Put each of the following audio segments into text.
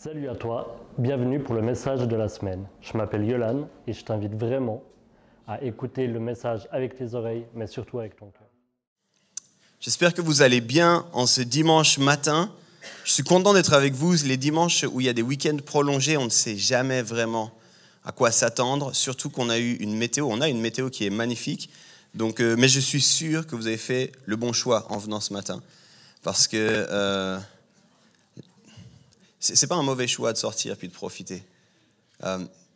Salut à toi, bienvenue pour le message de la semaine. Je m'appelle Yolan et je t'invite vraiment à écouter le message avec tes oreilles, mais surtout avec ton cœur. J'espère que vous allez bien en ce dimanche matin. Je suis content d'être avec vous. Les dimanches où il y a des week-ends prolongés, on ne sait jamais vraiment à quoi s'attendre, surtout qu'on a eu une météo. On a une météo qui est magnifique. Donc, mais je suis sûr que vous avez fait le bon choix en venant ce matin. Parce que c'est pas un mauvais choix de sortir puis de profiter.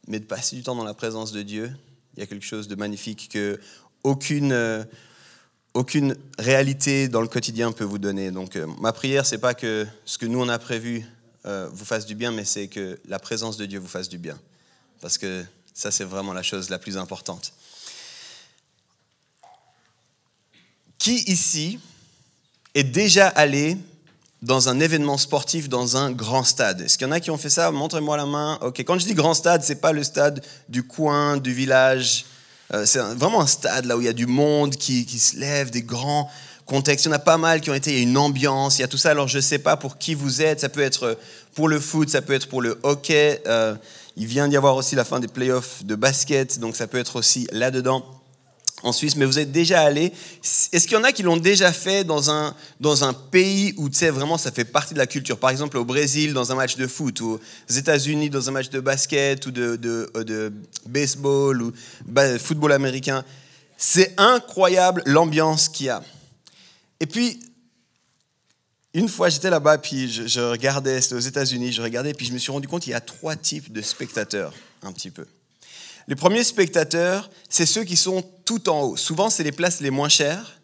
Mais de passer du temps dans la présence de Dieu, il y a quelque chose de magnifique que aucune réalité dans le quotidien peut vous donner. Donc, ma prière, c'est pas que ce que nous on a prévu vous fasse du bien, mais c'est que la présence de Dieu vous fasse du bien. Parce que ça, c'est vraiment la chose la plus importante. Qui ici est déjà allé dans un événement sportif, dans un grand stade? Est-ce qu'il y en a qui ont fait ça? Montrez-moi la main. Ok. Quand je dis grand stade, c'est pas le stade du coin, du village. C'est vraiment un stade là où il y a du monde qui se lève, des grands contextes. Il y en a pas mal qui ont été, il y a une ambiance, il y a tout ça. Alors je ne sais pas pour qui vous êtes, ça peut être pour le foot, ça peut être pour le hockey. Il vient d'y avoir aussi la fin des playoffs de basket, donc ça peut être aussi là-dedans en Suisse. Mais vous êtes déjà allé. Est-ce qu'il y en a qui l'ont déjà fait dans un pays où, tu sais, vraiment ça fait partie de la culture? Par exemple au Brésil dans un match de foot, ou aux États-Unis dans un match de basket ou de baseball ou football américain. C'est incroyable l'ambiance qu'il y a. Et puis, une fois j'étais là-bas, puis je regardais, c'était aux États-Unis, je regardais, puis je me suis rendu compte qu'il y a 3 types de spectateurs, un petit peu. Les premiers spectateurs, c'est ceux qui sont tout en haut. Souvent, c'est les places les moins chères.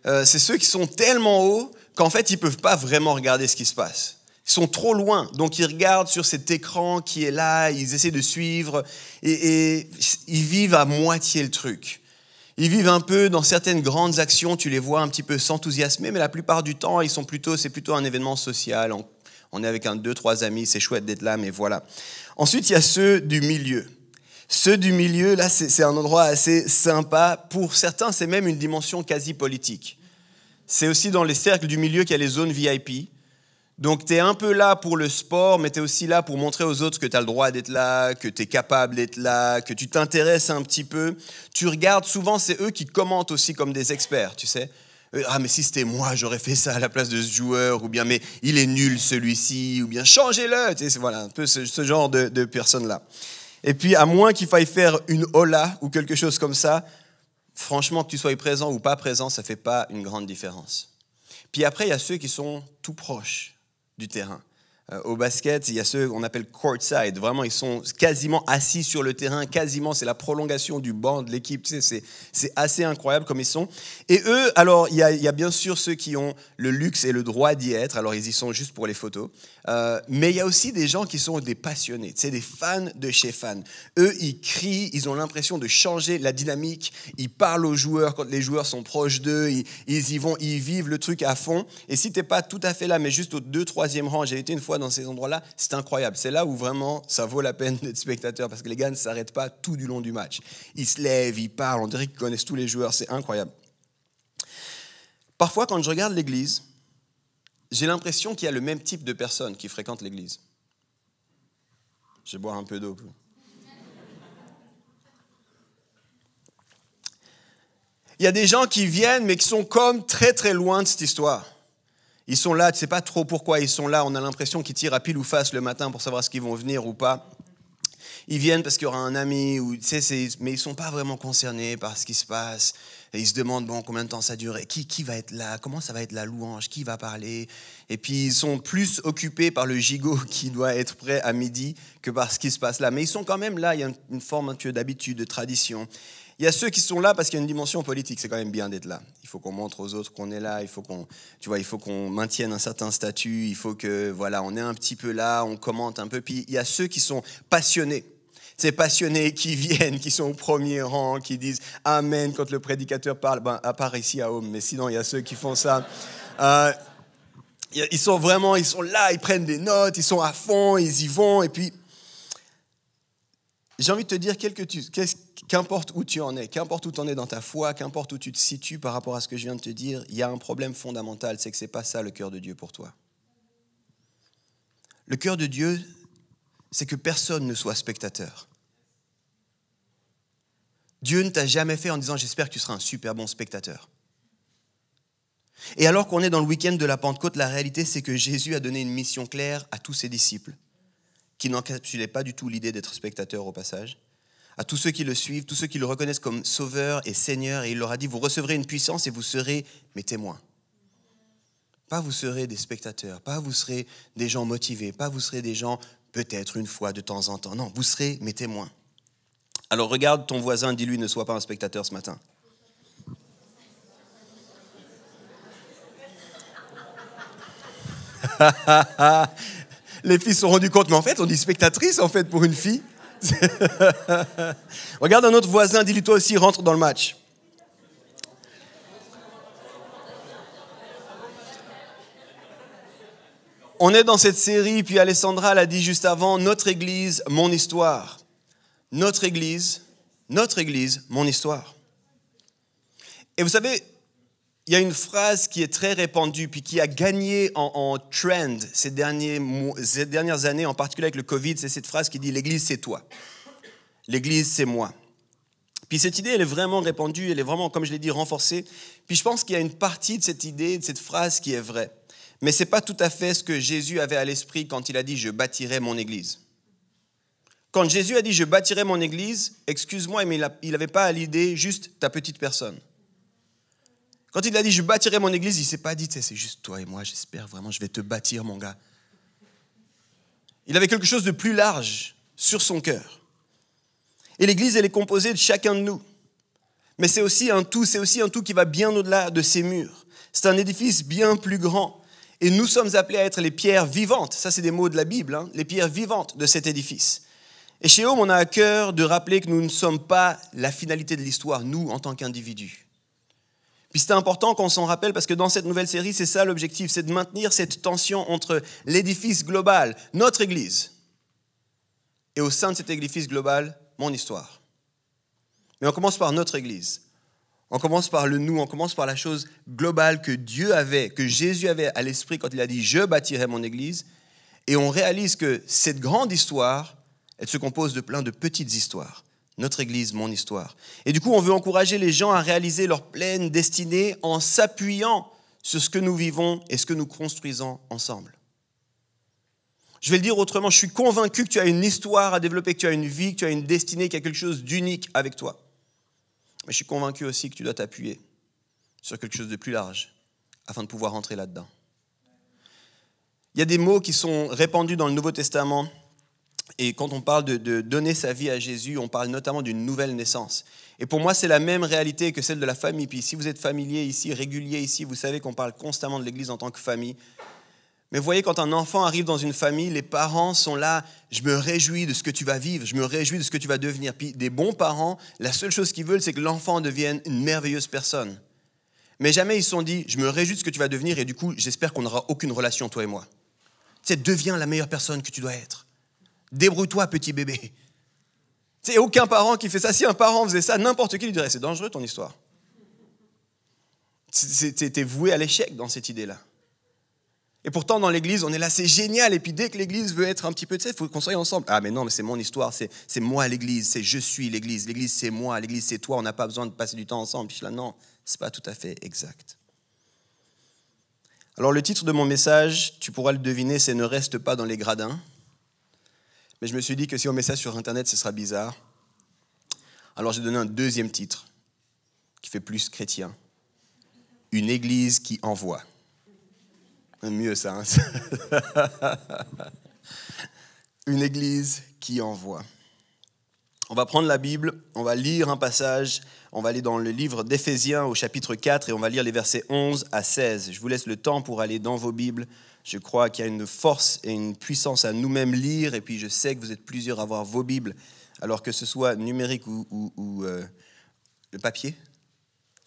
C'est ceux qui sont tellement hauts qu'en fait, ils ne peuvent pas vraiment regarder ce qui se passe. Ils sont trop loin. Donc, ils regardent sur cet écran qui est là, ils essaient de suivre et ils vivent à moitié le truc. Ils vivent un peu dans certaines grandes actions, tu les vois un petit peu s'enthousiasmer, mais la plupart du temps, c'est plutôt un événement social. On est avec 2, 3 amis, c'est chouette d'être là, mais voilà. Ensuite, il y a ceux du milieu. Ceux du milieu, là, c'est un endroit assez sympa. Pour certains, c'est même une dimension quasi politique. C'est aussi dans les cercles du milieu qu'il y a les zones VIP. Donc, tu es un peu là pour le sport, mais tu es aussi là pour montrer aux autres que tu as le droit d'être là, que tu es capable d'être là, que tu t'intéresses un petit peu. Tu regardes, souvent, c'est eux qui commentent aussi comme des experts, tu sais. Ah, mais si c'était moi, j'aurais fait ça à la place de ce joueur, ou bien, mais il est nul celui-ci, ou bien changez-le. Tu sais, c'est voilà, un peu ce genre de personnes-là. Et puis, à moins qu'il faille faire une hola ou quelque chose comme ça, franchement, que tu sois présent ou pas présent, ça ne fait pas une grande différence. Puis après, il y a ceux qui sont tout proches du terrain. Au basket, il y a ceux qu'on appelle courtside. Vraiment, ils sont quasiment assis sur le terrain, quasiment, c'est la prolongation du banc de l'équipe. Tu sais, c'est assez incroyable comme ils sont. Et eux, alors, il y a bien sûr ceux qui ont le luxe et le droit d'y être. Alors, ils y sont juste pour les photos. Mais il y a aussi des gens qui sont des passionnés, tu sais, des fans de chez fans. Eux, ils crient, ils ont l'impression de changer la dynamique. Ils parlent aux joueurs quand les joueurs sont proches d'eux. Ils y vont, ils vivent le truc à fond. Et si tu n'es pas tout à fait là, mais juste au 2e, 3e rang, j'ai été une fois dans ces endroits-là, c'est incroyable. C'est là où vraiment ça vaut la peine d'être spectateur parce que les gars ne s'arrêtent pas tout du long du match. Ils se lèvent, ils parlent, on dirait qu'ils connaissent tous les joueurs, c'est incroyable. Parfois, quand je regarde l'église, j'ai l'impression qu'il y a le même type de personnes qui fréquentent l'église. Je vais boire un peu d'eau. Il y a des gens qui viennent, mais qui sont comme très très loin de cette histoire. Ils sont là, tu ne sais pas trop pourquoi ils sont là. On a l'impression qu'ils tirent à pile ou face le matin pour savoir ce qu'ils vont venir ou pas. Ils viennent parce qu'il y aura un ami, ou, tu sais, mais ils ne sont pas vraiment concernés par ce qui se passe. Et ils se demandent, bon, combien de temps ça dure, qui va être là, comment ça va être la louange, qui va parler. Et puis, ils sont plus occupés par le gigot qui doit être prêt à midi que par ce qui se passe là. Mais ils sont quand même là, il y a une forme d'habitude, de tradition. Il y a ceux qui sont là parce qu'il y a une dimension politique, c'est quand même bien d'être là. Il faut qu'on montre aux autres qu'on est là, il faut qu'on maintienne un certain statut, il faut que, voilà, on est un petit peu là, on commente un peu. Puis, il y a ceux qui sont passionnés. Ces passionnés qui viennent, qui sont au premier rang, qui disent « Amen » quand le prédicateur parle, à part ici à Home, mais sinon il y a ceux qui font ça. Ils sont là, ils prennent des notes, ils sont à fond, ils y vont, et puis j'ai envie de te dire qu'importe où tu en es, qu'importe où tu en es dans ta foi, qu'importe où tu te situes par rapport à ce que je viens de te dire, il y a un problème fondamental, c'est que ce n'est pas ça le cœur de Dieu pour toi. Le cœur de Dieu, c'est que personne ne soit spectateur. Dieu ne t'a jamais fait en disant « j'espère que tu seras un super bon spectateur ». Et alors qu'on est dans le week-end de la Pentecôte, la réalité, c'est que Jésus a donné une mission claire à tous ses disciples, qui n'encapsulaient pas du tout l'idée d'être spectateurs au passage, à tous ceux qui le suivent, tous ceux qui le reconnaissent comme Sauveur et Seigneur, et il leur a dit « vous recevrez une puissance et vous serez mes témoins ». Pas vous serez des spectateurs, pas vous serez des gens motivés, pas vous serez des gens peut-être une fois de temps en temps. Non, vous serez mes témoins. Alors regarde ton voisin, dis-lui ne sois pas un spectateur ce matin. Les filles se sont rendues compte, mais en fait on dit spectatrice en fait pour une fille. Regarde un autre voisin, dis-lui toi aussi rentre dans le match. On est dans cette série, puis Alessandra l'a dit juste avant, notre Église, mon histoire. Notre Église, mon histoire. Et vous savez, il y a une phrase qui est très répandue, puis qui a gagné en trend ces dernières années, en particulier avec le Covid, c'est cette phrase qui dit « l'Église, c'est toi. L'Église, c'est moi ». Puis cette idée, elle est vraiment répandue, elle est vraiment, comme je l'ai dit, renforcée. Puis je pense qu'il y a une partie de cette idée, de cette phrase qui est vraie. Mais ce n'est pas tout à fait ce que Jésus avait à l'esprit quand il a dit « je bâtirai mon Église ». Quand Jésus a dit « je bâtirai mon Église », excuse-moi, mais il n'avait pas à l'idée juste ta petite personne. Quand il a dit « je bâtirai mon Église », il ne s'est pas dit « c'est juste toi et moi, j'espère vraiment, je vais te bâtir mon gars ». Il avait quelque chose de plus large sur son cœur. Et l'Église, elle est composée de chacun de nous. Mais c'est aussi un tout qui va bien au-delà de ces murs. C'est un édifice bien plus grand. Et nous sommes appelés à être les pierres vivantes. Ça, c'est des mots de la Bible, hein, les pierres vivantes de cet édifice. Et chez Home, on a à cœur de rappeler que nous ne sommes pas la finalité de l'histoire, nous, en tant qu'individus. Puis c'est important qu'on s'en rappelle parce que dans cette nouvelle série, c'est ça l'objectif, c'est de maintenir cette tension entre l'édifice global, notre Église, et au sein de cet édifice global, mon histoire. Mais on commence par notre Église. On commence par le nous, on commence par la chose globale que Dieu avait, que Jésus avait à l'esprit quand il a dit « je bâtirai mon Église ». Et on réalise que cette grande histoire, elle se compose de plein de petites histoires. Notre Église, mon histoire. Et du coup, on veut encourager les gens à réaliser leur pleine destinée en s'appuyant sur ce que nous vivons et ce que nous construisons ensemble. Je vais le dire autrement, je suis convaincu que tu as une histoire à développer, que tu as une vie, que tu as une destinée, qu'il y a quelque chose d'unique avec toi. Mais je suis convaincu aussi que tu dois t'appuyer sur quelque chose de plus large afin de pouvoir entrer là-dedans. Il y a des mots qui sont répandus dans le Nouveau Testament et quand on parle de donner sa vie à Jésus, on parle notamment d'une nouvelle naissance. Et pour moi, c'est la même réalité que celle de la famille. Puis si vous êtes familier ici, régulier ici, vous savez qu'on parle constamment de l'Église en tant que famille. Mais vous voyez, quand un enfant arrive dans une famille, les parents sont là, je me réjouis de ce que tu vas vivre, je me réjouis de ce que tu vas devenir. Puis des bons parents, la seule chose qu'ils veulent, c'est que l'enfant devienne une merveilleuse personne. Mais jamais ils se sont dit, je me réjouis de ce que tu vas devenir et du coup, j'espère qu'on n'aura aucune relation, toi et moi. Tu sais, deviens la meilleure personne que tu dois être. Débrouille-toi, petit bébé. Tu sais, aucun parent qui fait ça. Si un parent faisait ça, n'importe qui lui dirait, c'est dangereux ton histoire. T'es voué à l'échec dans cette idée-là. Et pourtant, dans l'Église, on est là, c'est génial. Et puis dès que l'Église veut être un petit peu, tu sais, il faut qu'on soit ensemble. Ah, mais non, mais c'est mon histoire, c'est moi l'Église, c'est je suis l'Église. L'Église, c'est moi, l'Église, c'est toi. On n'a pas besoin de passer du temps ensemble. Puis je suis là, non, c'est pas tout à fait exact. Alors le titre de mon message, tu pourras le deviner, c'est « Ne reste pas dans les gradins ». Mais je me suis dit que si on met ça sur Internet, ce sera bizarre. Alors j'ai donné un deuxième titre, qui fait plus chrétien. « Une Église qui envoie ». Mieux ça, hein. Une Église qui envoie. On va prendre la Bible, on va lire un passage, on va aller dans le livre d'Éphésiens au chapitre 4 et on va lire les versets 11 à 16. Je vous laisse le temps pour aller dans vos Bibles. Je crois qu'il y a une force et une puissance à nous-mêmes lire et puis je sais que vous êtes plusieurs à avoir vos Bibles, alors que ce soit numérique ou le papier.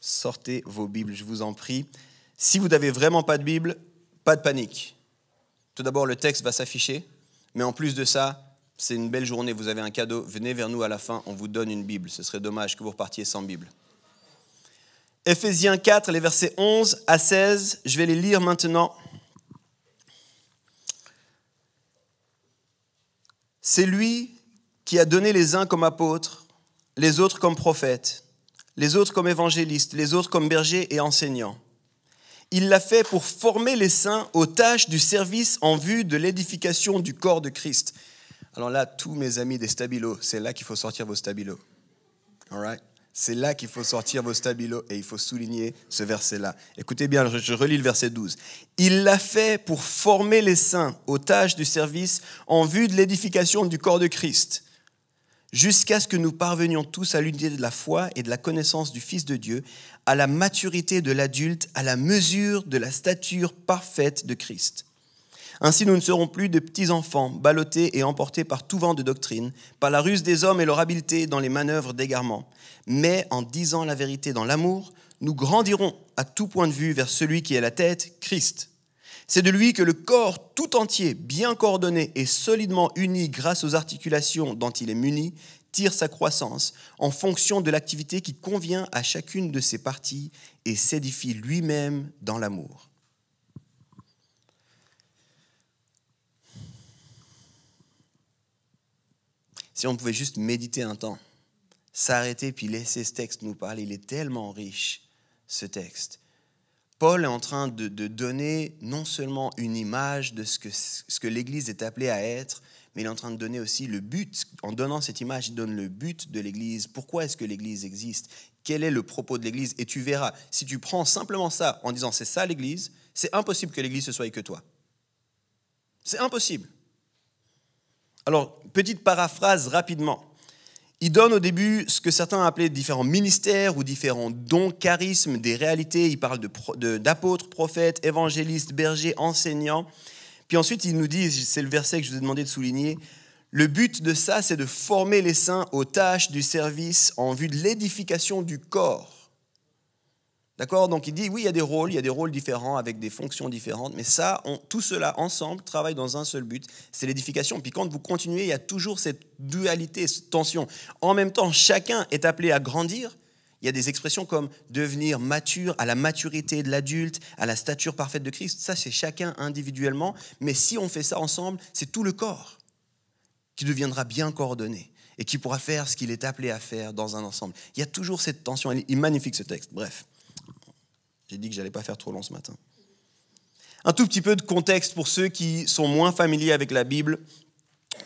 Sortez vos Bibles, je vous en prie. Si vous n'avez vraiment pas de Bible, pas de panique. Tout d'abord, le texte va s'afficher, mais en plus de ça, c'est une belle journée, vous avez un cadeau, venez vers nous à la fin, on vous donne une Bible. Ce serait dommage que vous repartiez sans Bible. Éphésiens 4, les versets 11 à 16, je vais les lire maintenant. C'est lui qui a donné les uns comme apôtres, les autres comme prophètes, les autres comme évangélistes, les autres comme bergers et enseignants. Il l'a fait pour former les saints aux tâches du service en vue de l'édification du corps de Christ. Alors là, tous mes amis des stabilos, c'est là qu'il faut sortir vos stabilos. All right? C'est là qu'il faut sortir vos stabilos et il faut souligner ce verset-là. Écoutez bien, je relis le verset 12. Il l'a fait pour former les saints aux tâches du service en vue de l'édification du corps de Christ, jusqu'à ce que nous parvenions tous à l'unité de la foi et de la connaissance du Fils de Dieu, à la maturité de l'adulte, à la mesure de la stature parfaite de Christ. Ainsi, nous ne serons plus de petits enfants, ballottés et emportés par tout vent de doctrine, par la ruse des hommes et leur habileté dans les manœuvres d'égarement. Mais en disant la vérité dans l'amour, nous grandirons à tout point de vue vers celui qui est la tête, Christ. C'est de lui que le corps tout entier, bien coordonné et solidement uni grâce aux articulations dont il est muni, tire sa croissance en fonction de l'activité qui convient à chacune de ses parties et s'édifie lui-même dans l'amour. Si on pouvait juste méditer un temps, s'arrêter puis laisser ce texte nous parler, il est tellement riche, ce texte. Paul est en train de donner non seulement une image de ce que l'Église est appelée à être, mais il est en train de donner aussi le but. En donnant cette image, il donne le but de l'Église. Pourquoi est-ce que l'Église existe? Quel est le propos de l'Église? Et tu verras, si tu prends simplement ça en disant c'est ça l'Église, c'est impossible que l'Église ne soit que toi. C'est impossible. Alors, petite paraphrase rapidement. Il donne au début ce que certains appelaient différents ministères ou différents dons, charismes, des réalités. Il parle d'apôtres, prophètes, évangélistes, bergers, enseignants. Puis ensuite, il nous dit, c'est le verset que je vous ai demandé de souligner, le but de ça, c'est de former les saints aux tâches du service en vue de l'édification du corps. D'accord? Donc il dit, oui, il y a des rôles différents avec des fonctions différentes, mais ça, tout cela ensemble travaille dans un seul but, c'est l'édification. Puis quand vous continuez, il y a toujours cette dualité, cette tension. En même temps, chacun est appelé à grandir. Il y a des expressions comme devenir mature, à la maturité de l'adulte, à la stature parfaite de Christ. Ça, c'est chacun individuellement, mais si on fait ça ensemble, c'est tout le corps qui deviendra bien coordonné et qui pourra faire ce qu'il est appelé à faire dans un ensemble. Il y a toujours cette tension. Il est magnifique ce texte, bref. J'ai dit que je n'allais pas faire trop long ce matin. Un tout petit peu de contexte pour ceux qui sont moins familiers avec la Bible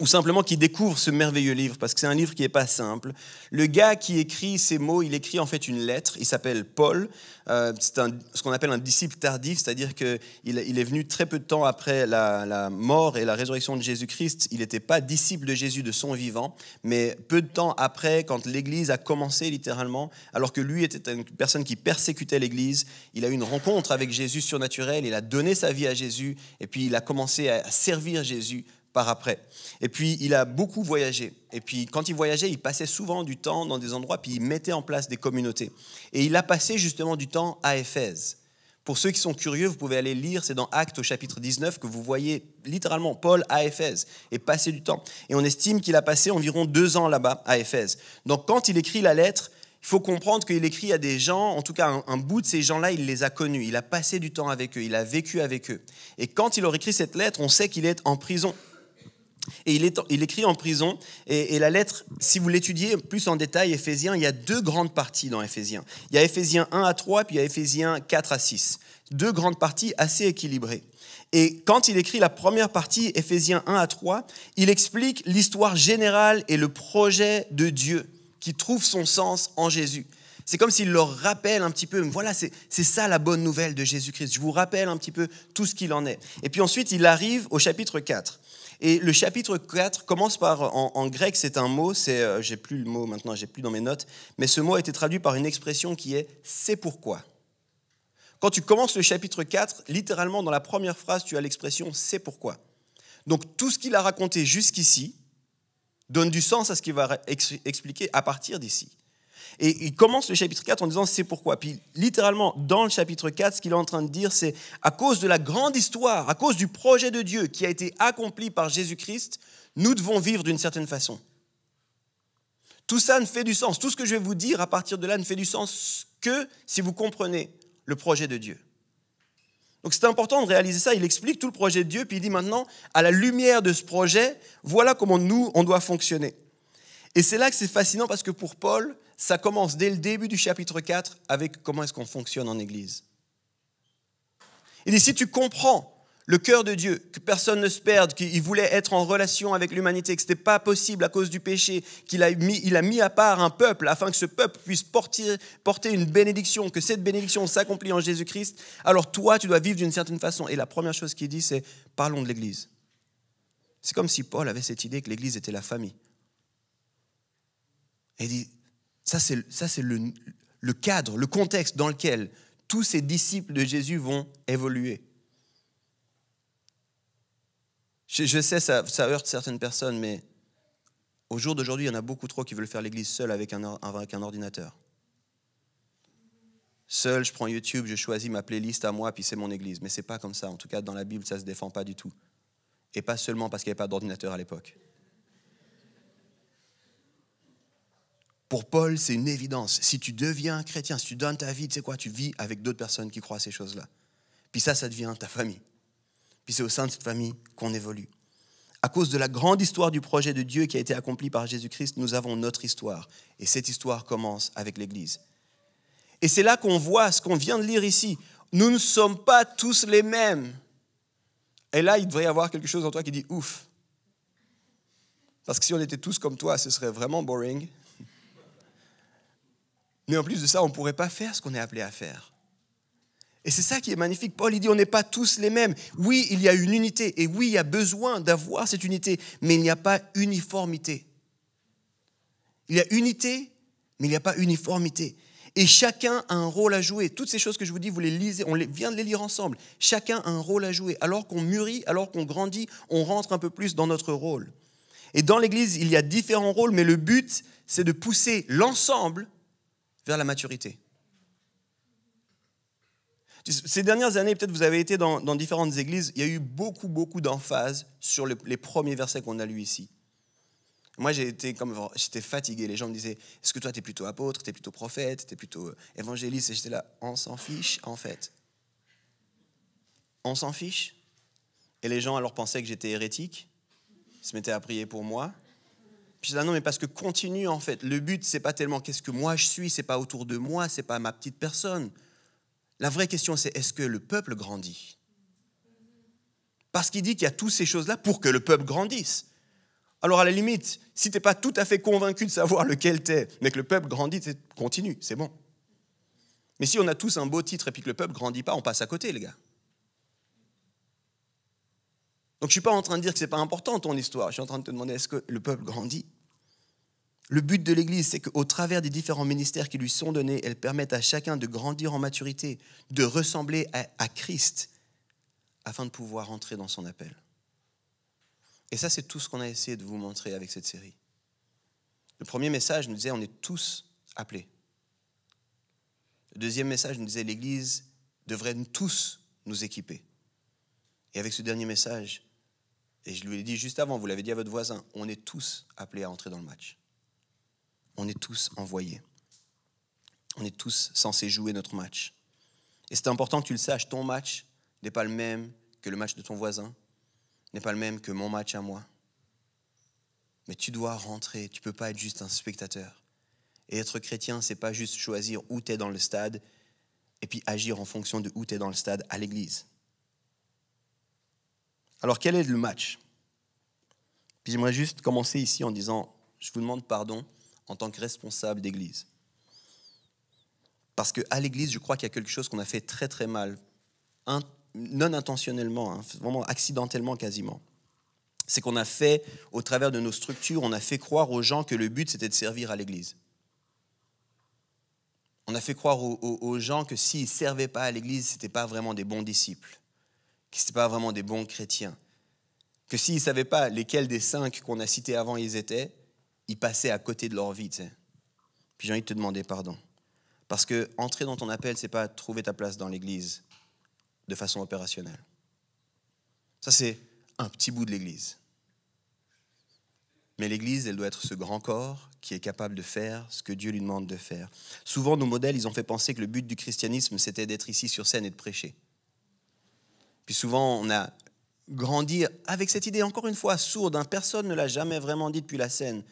ou simplement qui découvrent ce merveilleux livre, parce que c'est un livre qui n'est pas simple. Le gars qui écrit ces mots, il écrit en fait une lettre, il s'appelle Paul, c'est ce qu'on appelle un disciple tardif, c'est-à-dire qu'il est venu très peu de temps après la mort et la résurrection de Jésus-Christ. Il n'était pas disciple de Jésus de son vivant, mais peu de temps après, quand l'Église a commencé littéralement, alors que lui était une personne qui persécutait l'Église, il a eu une rencontre avec Jésus surnaturel, il a donné sa vie à Jésus, et puis il a commencé à servir Jésus par après. Et puis, il a beaucoup voyagé. Et puis, quand il voyageait, il passait souvent du temps dans des endroits, puis il mettait en place des communautés. Et il a passé justement du temps à Éphèse. Pour ceux qui sont curieux, vous pouvez aller lire, c'est dans Actes au chapitre 19 que vous voyez littéralement Paul à Éphèse et passer du temps. Et on estime qu'il a passé environ 2 ans là-bas à Éphèse. Donc, quand il écrit la lettre, il faut comprendre qu'il écrit à des gens, en tout cas un bout de ces gens-là, il les a connus, il a passé du temps avec eux, il a vécu avec eux. Et quand il leur écrit cette lettre, on sait qu'il est en prison. Et il écrit en prison, et la lettre, si vous l'étudiez plus en détail, Éphésiens, il y a 2 grandes parties dans Éphésiens. Il y a Éphésiens 1 à 3, puis il y a Éphésiens 4 à 6. 2 grandes parties assez équilibrées. Et quand il écrit la première partie, Éphésiens 1 à 3, il explique l'histoire générale et le projet de Dieu qui trouve son sens en Jésus. C'est comme s'il leur rappelle un petit peu, voilà, c'est ça la bonne nouvelle de Jésus-Christ. Je vous rappelle un petit peu tout ce qu'il en est. Et puis ensuite, il arrive au chapitre 4. Et le chapitre 4 commence par, en grec, c'est un mot, j'ai plus le mot maintenant, j'ai plus dans mes notes, mais ce mot a été traduit par une expression qui est « c'est pourquoi ». Quand tu commences le chapitre 4, littéralement dans la première phrase, tu as l'expression « c'est pourquoi ». Donc tout ce qu'il a raconté jusqu'ici donne du sens à ce qu'il va expliquer à partir d'ici. Et il commence le chapitre 4 en disant « c'est pourquoi ». Puis littéralement, dans le chapitre 4, ce qu'il est en train de dire, c'est à cause de la grande histoire, à cause du projet de Dieu qui a été accompli par Jésus-Christ, nous devons vivre d'une certaine façon. Tout ça ne fait du sens. Tout ce que je vais vous dire à partir de là ne fait du sens que si vous comprenez le projet de Dieu. Donc c'est important de réaliser ça. Il explique tout le projet de Dieu, puis il dit maintenant, à la lumière de ce projet, voilà comment nous, on doit fonctionner. Et c'est là que c'est fascinant parce que pour Paul, ça commence dès le début du chapitre 4 avec comment est-ce qu'on fonctionne en Église. Il dit, si tu comprends le cœur de Dieu, que personne ne se perde, qu'il voulait être en relation avec l'humanité, que ce n'était pas possible à cause du péché, il a mis à part un peuple afin que ce peuple puisse porter une bénédiction, que cette bénédiction s'accomplit en Jésus-Christ, alors toi, tu dois vivre d'une certaine façon. Et la première chose qu'il dit, c'est « parlons de l'Église ». C'est comme si Paul avait cette idée que l'Église était la famille. Et il dit, ça c'est le cadre, le contexte dans lequel tous ces disciples de Jésus vont évoluer. Je sais, ça heurte certaines personnes, mais au jour d'aujourd'hui, il y en a beaucoup trop qui veulent faire l'église seule avec un ordinateur. Seul, je prends YouTube, je choisis ma playlist à moi, puis c'est mon église. Mais ce n'est pas comme ça. En tout cas, dans la Bible, ça ne se défend pas du tout. Et pas seulement parce qu'il n'y avait pas d'ordinateur à l'époque. Pour Paul, c'est une évidence. Si tu deviens chrétien, si tu donnes ta vie, tu sais quoi, tu vis avec d'autres personnes qui croient à ces choses-là. Puis ça devient ta famille. Puis c'est au sein de cette famille qu'on évolue. À cause de la grande histoire du projet de Dieu qui a été accompli par Jésus-Christ, nous avons notre histoire. Et cette histoire commence avec l'Église. Et c'est là qu'on voit ce qu'on vient de lire ici. Nous ne sommes pas tous les mêmes. Et là, il devrait y avoir quelque chose en toi qui dit « ouf ». Parce que si on était tous comme toi, ce serait vraiment boring. Mais en plus de ça, on ne pourrait pas faire ce qu'on est appelé à faire. Et c'est ça qui est magnifique. Paul, il dit, on n'est pas tous les mêmes. Oui, il y a une unité. Et oui, il y a besoin d'avoir cette unité. Mais il n'y a pas uniformité. Il y a unité, mais il n'y a pas uniformité. Et chacun a un rôle à jouer. Toutes ces choses que je vous dis, vous les lisez, on vient de les lire ensemble. Chacun a un rôle à jouer. Alors qu'on mûrit, alors qu'on grandit, on rentre un peu plus dans notre rôle. Et dans l'Église, il y a différents rôles, mais le but, c'est de pousser l'ensemble vers la maturité. Ces dernières années, peut-être vous avez été dans différentes églises, il y a eu beaucoup d'emphase sur les premiers versets qu'on a lus ici. Moi, j'étais fatigué. Les gens me disaient, est-ce que toi, tu es plutôt apôtre, tu es plutôt prophète, tu es plutôt évangéliste? Et j'étais là, on s'en fiche, en fait. On s'en fiche. Et les gens alors pensaient que j'étais hérétique. Ils se mettaient à prier pour moi. Puis je disais, non, mais parce que continue, en fait. Le but, c'est pas tellement qu'est-ce que moi je suis, c'est pas autour de moi, c'est pas ma petite personne. La vraie question, c'est est-ce que le peuple grandit? Parce qu'il dit qu'il y a toutes ces choses-là pour que le peuple grandisse. Alors à la limite, si tu n'es pas tout à fait convaincu de savoir lequel tu es, mais que le peuple grandit, continue, c'est bon. Mais si on a tous un beau titre et puis que le peuple ne grandit pas, on passe à côté, les gars. Donc je ne suis pas en train de dire que ce n'est pas important ton histoire, je suis en train de te demander est-ce que le peuple grandit? Le but de l'Église, c'est qu'au travers des différents ministères qui lui sont donnés, elles permettent à chacun de grandir en maturité, de ressembler à Christ, afin de pouvoir entrer dans son appel. Et ça, c'est tout ce qu'on a essayé de vous montrer avec cette série. Le premier message nous disait, on est tous appelés. Le deuxième message nous disait, l'Église devrait tous nous équiper. Et avec ce dernier message, et je lui ai dit juste avant, vous l'avez dit à votre voisin, on est tous appelés à entrer dans le match. On est tous envoyés. On est tous censés jouer notre match. Et c'est important que tu le saches, ton match n'est pas le même que le match de ton voisin, n'est pas le même que mon match à moi. Mais tu dois rentrer, tu ne peux pas être juste un spectateur. Et être chrétien, ce n'est pas juste choisir où tu es dans le stade et puis agir en fonction de où tu es dans le stade à l'église. Alors quel est le match? Puis j'aimerais juste commencer ici en disant, je vous demande pardon en tant que responsable d'église. Parce qu'à l'église, je crois qu'il y a quelque chose qu'on a fait très très mal, non intentionnellement, vraiment accidentellement quasiment. C'est qu'on a fait, au travers de nos structures, on a fait croire aux gens que le but c'était de servir à l'église. On a fait croire aux gens que s'ils ne servaient pas à l'église, ce n'étaient pas vraiment des bons disciples, que ce n'étaient pas vraiment des bons chrétiens, que s'ils ne savaient pas lesquels des 5 qu'on a cités avant ils étaient, ils passaient à côté de leur vie. Tu sais. Puis j'ai envie de te demander pardon. Parce que entrer dans ton appel, ce n'est pas trouver ta place dans l'église de façon opérationnelle. Ça, c'est un petit bout de l'église. Mais l'église, elle doit être ce grand corps qui est capable de faire ce que Dieu lui demande de faire. Souvent, nos modèles, ils ont fait penser que le but du christianisme, c'était d'être ici sur scène et de prêcher. Puis souvent, on a grandi avec cette idée, encore une fois, sourde. Personne ne l'a jamais vraiment dit depuis la scène.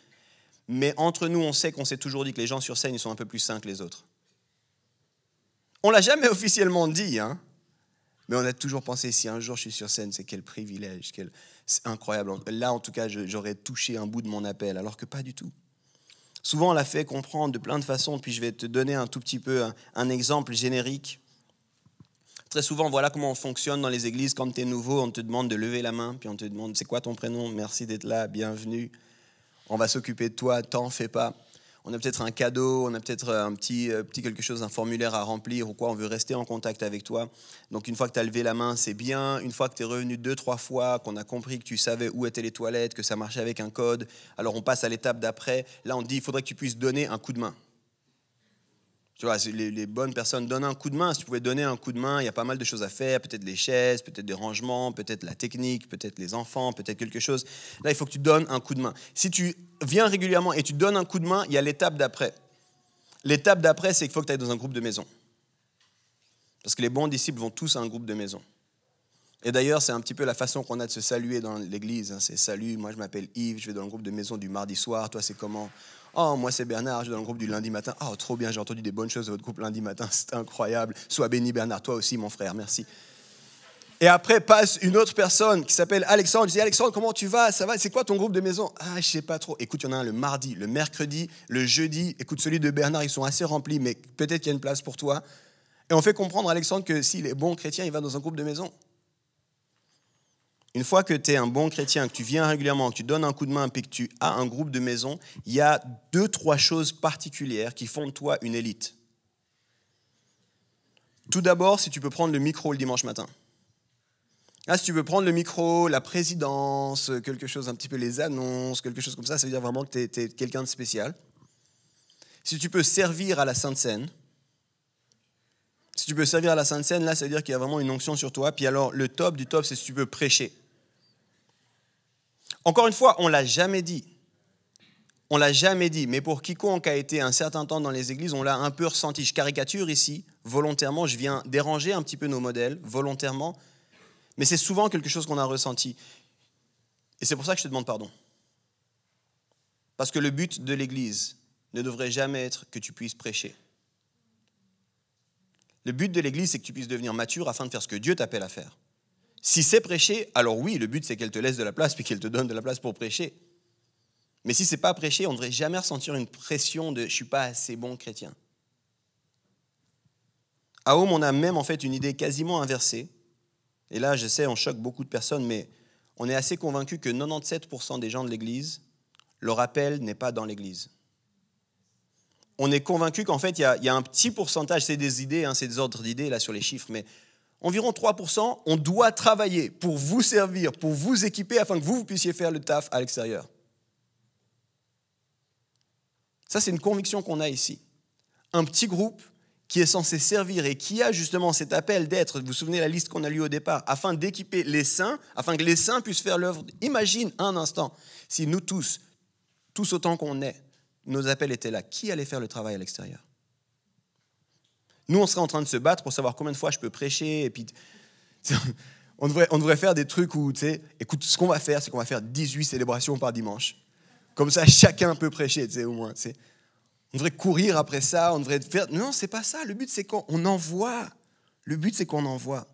Mais entre nous, on sait qu'on s'est toujours dit que les gens sur scène, ils sont un peu plus sains que les autres. On ne l'a jamais officiellement dit, hein, mais on a toujours pensé, si un jour je suis sur scène, c'est quel privilège, c'est incroyable. Là, en tout cas, j'aurais touché un bout de mon appel, alors que pas du tout. Souvent, on l'a fait comprendre de plein de façons, puis je vais te donner un tout petit peu un exemple générique. Très souvent, voilà comment on fonctionne dans les églises. Quand tu es nouveau, on te demande de lever la main, puis on te demande, c'est quoi ton prénom? Merci d'être là, bienvenue. On va s'occuper de toi, t'en fais pas. On a peut-être un cadeau, on a peut-être un petit quelque chose, un formulaire à remplir ou quoi, on veut rester en contact avec toi. Donc une fois que tu as levé la main, c'est bien. Une fois que tu es revenu 2-3 fois, qu'on a compris que tu savais où étaient les toilettes, que ça marchait avec un code, alors on passe à l'étape d'après. Là, on te dit, il faudrait que tu puisses donner un coup de main. Tu vois, les bonnes personnes donnent un coup de main. Si tu pouvais donner un coup de main, il y a pas mal de choses à faire. Peut-être les chaises, peut-être des rangements, peut-être la technique, peut-être les enfants, peut-être quelque chose. Là, il faut que tu donnes un coup de main. Si tu viens régulièrement et tu donnes un coup de main, il y a l'étape d'après. L'étape d'après, c'est qu'il faut que tu ailles dans un groupe de maison. Parce que les bons disciples vont tous à un groupe de maison. Et d'ailleurs, c'est un petit peu la façon qu'on a de se saluer dans l'église. C'est salut, moi je m'appelle Yves, je vais dans le groupe de maison du mardi soir. Toi, c'est comment? Oh, moi c'est Bernard, je suis dans le groupe du lundi matin. Oh, trop bien, j'ai entendu des bonnes choses de votre groupe lundi matin, c'est incroyable. Sois béni Bernard, toi aussi mon frère, merci. Et après passe une autre personne qui s'appelle Alexandre. Je dis, Alexandre, comment tu vas? Ça va? C'est quoi ton groupe de maison? Ah, je sais pas trop. Écoute, il y en a un le mardi, le mercredi, le jeudi. Écoute, celui de Bernard, ils sont assez remplis, mais peut-être qu'il y a une place pour toi. Et on fait comprendre à Alexandre que s'il est bon chrétien, il va dans un groupe de maison. Une fois que tu es un bon chrétien, que tu viens régulièrement, que tu donnes un coup de main, puis que tu as un groupe de maison, il y a 2-3 choses particulières qui font de toi une élite. Tout d'abord, si tu peux prendre le micro le dimanche matin. Là, si tu peux prendre le micro, la présidence, quelque chose, un petit peu les annonces, quelque chose comme ça veut dire vraiment que tu es quelqu'un de spécial. Si tu peux servir à la Sainte Seine, si tu peux servir à la Sainte Seine, là, ça veut dire qu'il y a vraiment une onction sur toi. Puis alors, le top du top, c'est si tu peux prêcher. Encore une fois, on ne l'a jamais dit. On ne l'a jamais dit, mais pour quiconque a été un certain temps dans les églises, on l'a un peu ressenti. Je caricature ici, volontairement, je viens déranger un petit peu nos modèles, volontairement, mais c'est souvent quelque chose qu'on a ressenti. Et c'est pour ça que je te demande pardon. Parce que le but de l'église ne devrait jamais être que tu puisses prêcher. Le but de l'église, c'est que tu puisses devenir mature afin de faire ce que Dieu t'appelle à faire. Si c'est prêcher, alors oui, le but, c'est qu'elle te laisse de la place puis qu'elle te donne de la place pour prêcher. Mais si ce n'est pas prêcher, on ne devrait jamais ressentir une pression de « je ne suis pas assez bon chrétien ». À Home, on a même en fait une idée quasiment inversée. Et là, je sais, on choque beaucoup de personnes, mais on est assez convaincus que 97% des gens de l'église, leur appel n'est pas dans l'église. On est convaincus qu'en fait, il y a un petit pourcentage, c'est des idées, c'est des ordres d'idées là sur les chiffres, mais environ 3%, on doit travailler pour vous servir, pour vous équiper, afin que vous puissiez faire le taf à l'extérieur. Ça, c'est une conviction qu'on a ici. Un petit groupe qui est censé servir et qui a justement cet appel d'être, vous vous souvenez la liste qu'on a lue au départ, afin d'équiper les saints, afin que les saints puissent faire l'œuvre. Imagine un instant, si nous tous autant qu'on est, nos appels étaient là, qui allait faire le travail à l'extérieur? Nous, on serait en train de se battre pour savoir combien de fois je peux prêcher, et puis on devrait faire des trucs où, tu sais, écoute, ce qu'on va faire, c'est qu'on va faire 18 célébrations par dimanche. Comme ça, chacun peut prêcher, tu sais, au moins. Tu sais. On devrait courir après ça, on devrait faire... Non, c'est pas ça. Le but, c'est qu'on envoie. Le but, c'est qu'on envoie.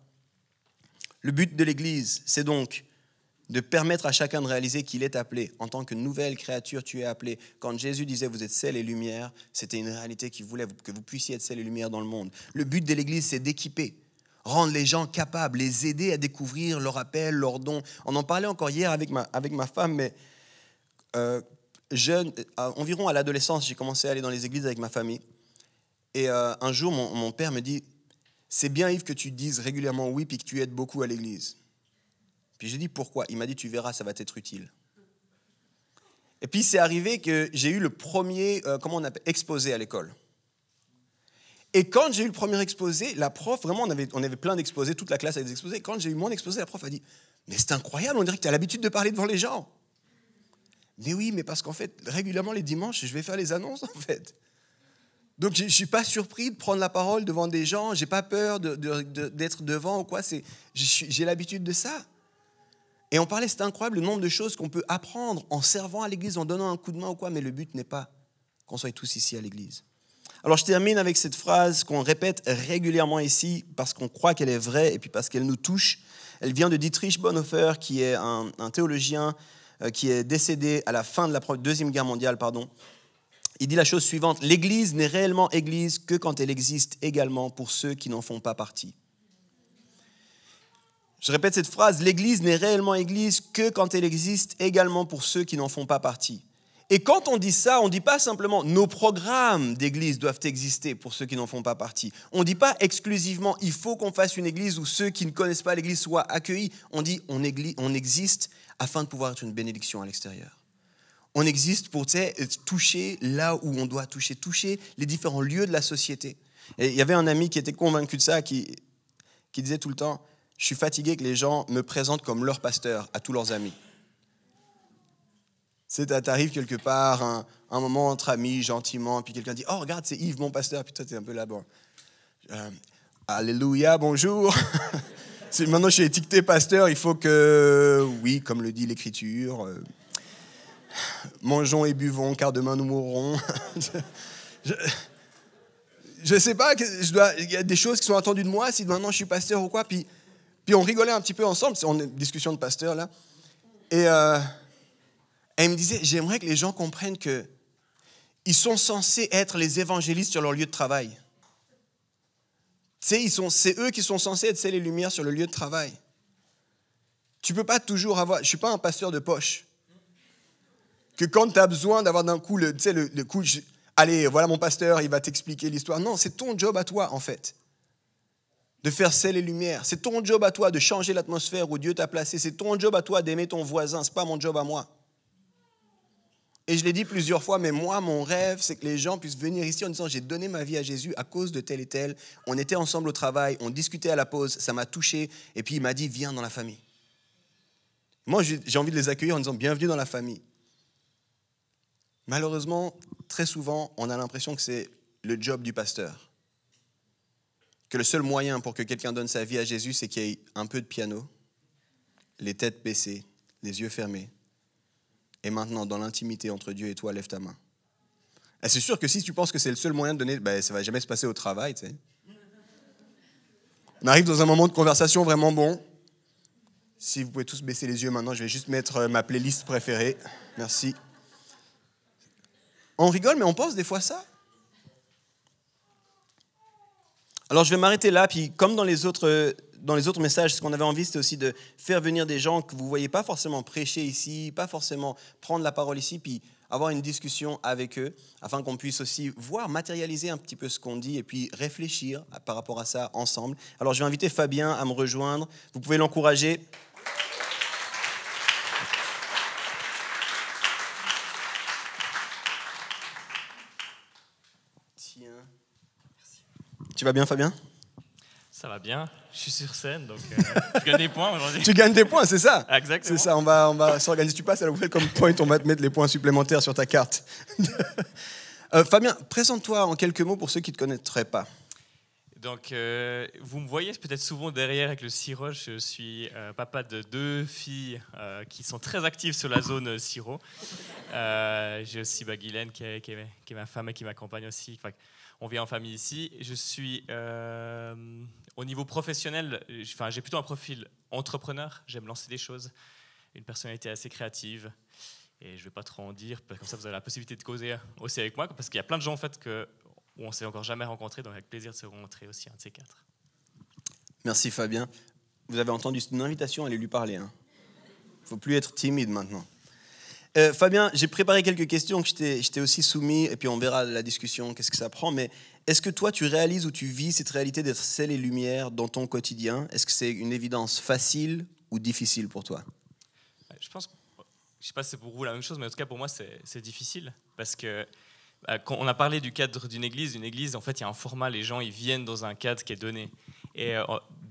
Le but de l'Église, c'est donc de permettre à chacun de réaliser qu'il est appelé. En tant que nouvelle créature, tu es appelé. Quand Jésus disait « vous êtes sel et lumière », c'était une réalité qu'il voulait que vous puissiez être sel et lumière dans le monde. Le but de l'Église, c'est d'équiper, rendre les gens capables, les aider à découvrir leur appel, leurs dons. On en parlait encore hier avec ma femme, mais jeune, environ à l'adolescence, j'ai commencé à aller dans les églises avec ma famille. Et un jour, mon père me dit « c'est bien Yves que tu dises régulièrement oui puis que tu aides beaucoup à l'église ». Puis j'ai dit pourquoi? Il m'a dit tu verras, ça va t'être utile. Et puis c'est arrivé que j'ai eu le premier, exposé à l'école. Et quand j'ai eu le premier exposé, la prof, vraiment on avait plein d'exposés, toute la classe avait des exposés. Quand j'ai eu mon exposé, la prof a dit mais c'est incroyable, on dirait que tu as l'habitude de parler devant les gens. Mais oui, mais parce qu'en fait, régulièrement les dimanches, je vais faire les annonces en fait. Donc, je ne suis pas surpris de prendre la parole devant des gens. Je n'ai pas peur d'être devant ou quoi. J'ai l'habitude de ça. Et on parlait, c'est incroyable le nombre de choses qu'on peut apprendre en servant à l'église, en donnant un coup de main ou quoi. Mais le but n'est pas qu'on soit tous ici à l'église. Alors, je termine avec cette phrase qu'on répète régulièrement ici parce qu'on croit qu'elle est vraie et puis parce qu'elle nous touche. Elle vient de Dietrich Bonhoeffer, qui est un théologien qui est décédé à la fin de la Deuxième Guerre mondiale. Il dit la chose suivante: l'Église n'est réellement Église que quand elle existe également pour ceux qui n'en font pas partie. Je répète cette phrase: l'Église n'est réellement Église que quand elle existe également pour ceux qui n'en font pas partie. Et quand on dit ça, on ne dit pas simplement nos programmes d'église doivent exister pour ceux qui n'en font pas partie. On ne dit pas exclusivement il faut qu'on fasse une église où ceux qui ne connaissent pas l'église soient accueillis. On dit on existe afin de pouvoir être une bénédiction à l'extérieur. On existe pour toucher là où on doit toucher les différents lieux de la société. Et il y avait un ami qui était convaincu de ça, qui disait tout le temps: je suis fatigué que les gens me présentent comme leur pasteur à tous leurs amis. Tu arrives quelque part, un moment entre amis, gentiment, puis quelqu'un dit: oh, regarde, c'est Yves, mon pasteur. Puis toi, tu es un peu là, bon. Alléluia, bonjour. Maintenant, je suis étiqueté pasteur, il faut que, oui, comme le dit l'Écriture, mangeons et buvons, car demain nous mourrons. Je ne sais pas, il y a des choses qui sont attendues de moi, si maintenant je suis pasteur ou quoi. Puis on rigolait un petit peu ensemble, on est en discussion de pasteur, là. Et elle me disait: j'aimerais que les gens comprennent qu'ils sont censés être les évangélistes sur leur lieu de travail. Tu sais, c'est eux qui sont censés être sel et lumière sur le lieu de travail. Tu ne peux pas toujours avoir... Je ne suis pas un pasteur de poche. Que quand tu as besoin d'avoir d'un coup le coup... Allez, voilà mon pasteur, il va t'expliquer l'histoire. Non, c'est ton job à toi, en fait. De faire sel et lumière. C'est ton job à toi de changer l'atmosphère où Dieu t'a placé. C'est ton job à toi d'aimer ton voisin. Ce n'est pas mon job à moi. Et je l'ai dit plusieurs fois, mais moi, mon rêve, c'est que les gens puissent venir ici en disant: j'ai donné ma vie à Jésus à cause de tel et tel. On était ensemble au travail, on discutait à la pause, ça m'a touché. Et puis il m'a dit: viens dans la famille. Moi, j'ai envie de les accueillir en disant: bienvenue dans la famille. Malheureusement, très souvent, on a l'impression que c'est le job du pasteur. Que le seul moyen pour que quelqu'un donne sa vie à Jésus, c'est qu'il y ait un peu de piano, les têtes baissées, les yeux fermés. Et maintenant, dans l'intimité entre Dieu et toi, lève ta main. Et c'est sûr que si tu penses que c'est le seul moyen de donner, ça ne va jamais se passer au travail. Tu sais. On arrive dans un moment de conversation vraiment bon. Si vous pouvez tous baisser les yeux maintenant, je vais juste mettre ma playlist préférée. Merci. On rigole, mais on pense des fois ça. Alors je vais m'arrêter là, puis comme dans les autres messages, ce qu'on avait envie, c'était aussi de faire venir des gens que vous ne voyez pas forcément prêcher ici, pas forcément prendre la parole ici, puis avoir une discussion avec eux, afin qu'on puisse aussi voir, matérialiser un petit peu ce qu'on dit, et puis réfléchir par rapport à ça ensemble. Alors je vais inviter Fabien à me rejoindre. Vous pouvez l'encourager. Tiens. Tu vas bien, Fabien ? Ça va bien, je suis sur scène, donc je gagne des points aujourd'hui. Tu gagnes des points, c'est ça ? Exactement. C'est ça, on va s'organiser. Tu passes à la welcome point, on va te mettre les points supplémentaires sur ta carte. Fabien, présente-toi en quelques mots pour ceux qui ne te connaîtraient pas. Donc, vous me voyez peut-être souvent derrière avec le sirop. Je suis papa de 2 filles qui sont très actives sur la zone sirop. J'ai aussi Guylaine qui est ma femme et qui m'accompagne aussi. Enfin, on vit en famille ici. Je suis, au niveau professionnel, j'ai plutôt un profil entrepreneur. J'aime lancer des choses, une personnalité assez créative. Et je ne vais pas trop en dire, comme ça vous avez la possibilité de causer aussi avec moi, parce qu'il y a plein de gens en fait où on ne s'est encore jamais rencontrés, donc avec plaisir de se rencontrer aussi, un de ces 4. Merci Fabien. Vous avez entendu, c'est une invitation à aller lui parler. Il ne faut plus être timide maintenant. Fabien, j'ai préparé quelques questions que je t'ai aussi soumis, et puis on verra la discussion, qu'est-ce que ça prend. Mais est-ce que toi, tu réalises ou tu vis cette réalité d'être sel et lumière dans ton quotidien ? Est-ce que c'est une évidence facile ou difficile pour toi ? Je pense, je ne sais pas si c'est pour vous la même chose, mais en tout cas pour moi, c'est difficile, parce que quand on a parlé du cadre d'une église, en fait, il y a un format, les gens ils viennent dans un cadre qui est donné. Et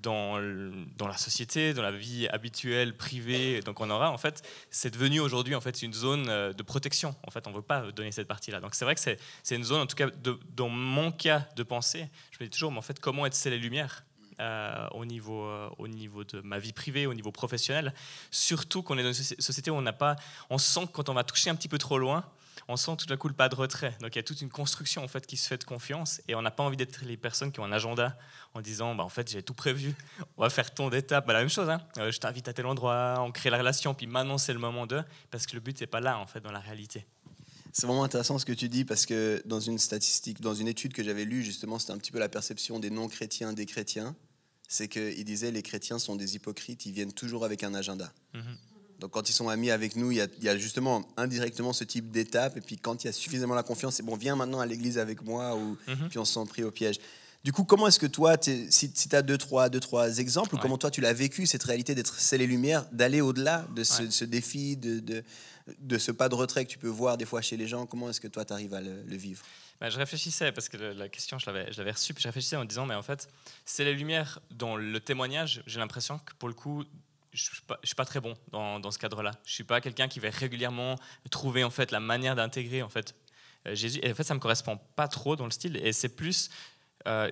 dans la société, dans la vie habituelle, privée, donc on aura, en fait, c'est devenu aujourd'hui en fait une zone de protection. En fait, on ne veut pas donner cette partie-là. Donc c'est vrai que c'est une zone, en tout cas, dans mon cas de pensée, je me dis toujours, mais en fait, comment être scellé lumière au niveau de ma vie privée, au niveau professionnel, surtout qu'on est dans une société où on sent que quand on va toucher un petit peu trop loin, on sent tout d'un coup le pas de retrait. Donc il y a toute une construction en fait qui se fait de confiance et on n'a pas envie d'être les personnes qui ont un agenda en disant en fait j'ai tout prévu, on va faire tant d'étapes, la même chose, hein. Je t'invite à tel endroit, on crée la relation, puis maintenant c'est le moment parce que le but n'est pas là en fait dans la réalité. C'est vraiment intéressant ce que tu dis parce que dans une statistique, dans une étude que j'avais lue justement, c'était un petit peu la perception des non-chrétiens des chrétiens, c'est qu'ils disaient les chrétiens sont des hypocrites, ils viennent toujours avec un agenda. Donc quand ils sont amis avec nous, il y a justement indirectement ce type d'étape. Et puis quand il y a suffisamment la confiance, c'est bon, viens maintenant à l'église avec moi, puis on se sent pris au piège. Du coup, comment est-ce que toi, si tu as deux, trois exemples, ou comment toi tu l'as vécu, cette réalité d'être scellé lumière, d'aller au-delà de ce défi, de ce pas de retrait que tu peux voir des fois chez les gens, comment est-ce que toi tu arrives à le vivre? Je réfléchissais, parce que la question, je l'avais reçue, puis je réfléchissais en disant, mais en fait, c'est la lumière dans le témoignage, j'ai l'impression que pour le coup, je ne suis pas très bon dans ce cadre-là. Je ne suis pas quelqu'un qui va régulièrement trouver en fait, la manière d'intégrer en fait, Jésus. Et en fait, ça ne me correspond pas trop dans le style, et c'est plus